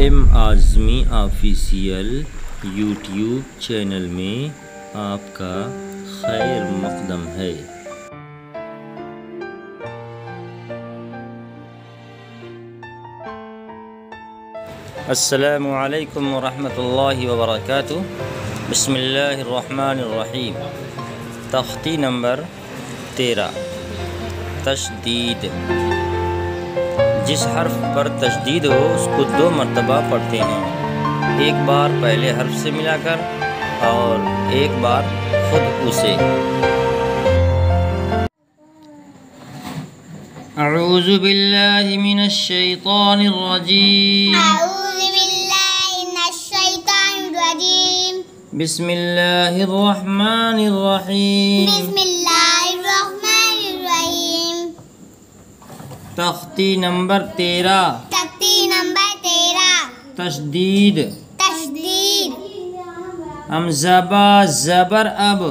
M Azmi official YouTube channel میں آپ کا خیر مقدم ہے۔ السلام علیکم ورحمۃ اللہ وبرکاتہ۔ بسم اللہ الرحمن الرحیم۔ تختی نمبر 13، تشدید۔ جس حرف پر تشدید ہو اس کو 2 مرتبہ پڑھتے ہیں، ایک بار پہلے حرف سے ملا کر اور ایک بار خود اسے۔ اعوذ باللہ من الشیطان الرجیم، بسم اللہ الرحمن الرحیم۔ تختی نمبر 13، تشدید۔ حمزہ با زبر اب،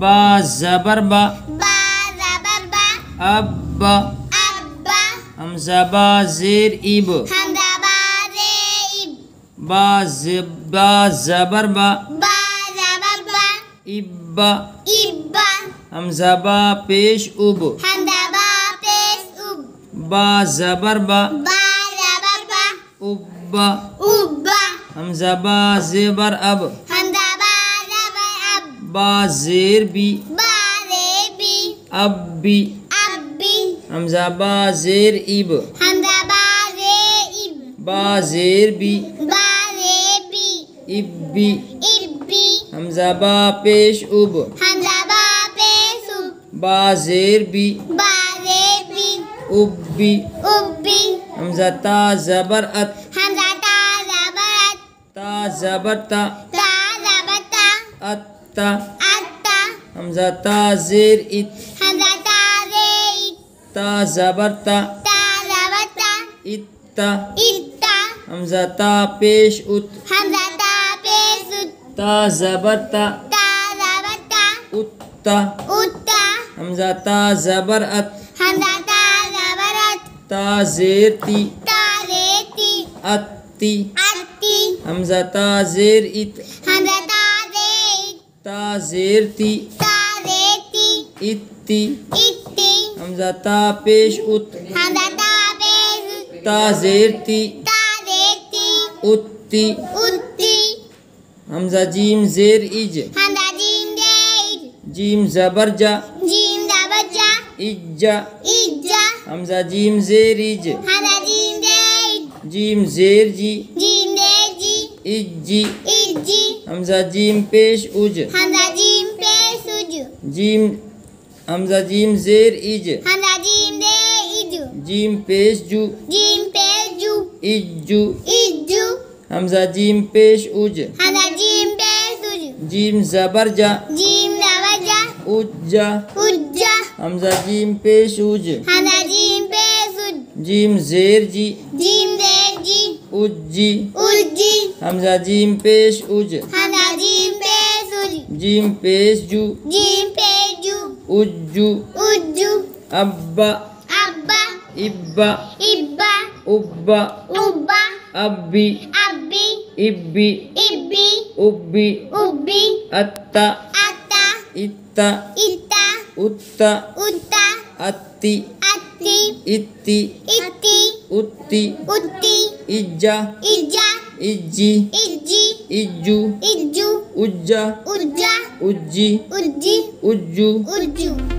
با زبر با، اب، حمزہ با زیر اب، با زبر با، اب، حمزہ با پیش اب، با زبر با، اب، حمزہ با زبر اب، با زیر بی، اب بی، حمزہ با زیر اب، با زیر بی، اب بی، حمزہ با پیش اب، با زیر بی، اب بی، حمزہ تا زبر ات، تا زبر تا، ات تا، حمزہ تا زیر ات، تا زبر تا، ات تا، حمزہ تا پیش ات، تا زبر تا، ات تا، حمزہ تا زبر ات، تا زیر تی، ات تی، حمزہ تا زیر ات، تا زیر تی، ات تی، حمزہ تا پیش ات، تا زیر تی، ات تی، حمزہ جیم زیر اج، جیم زبر جا، اجا، حمزہ جیم زیر اج، جیم زیر جی، اجی، حمزہ جیم پیش اج، جیم، حمزہ جیم زیر اج، جیم پیش جو، اجو، حمزہ جیم پیش اج، جیم زبر جا، اجا، حمزہ جیم پیش اج، جیم زیر جی، اجی، حمزہ جیم پیش اج، جیم پیش جو، اجو، ابا، ابا، ابا، ابی، ابی، ابی، اتا، اتا، اتا، اتی، اتی، اتی، اجا، اجی، اجو، اجا، اجی، اجو۔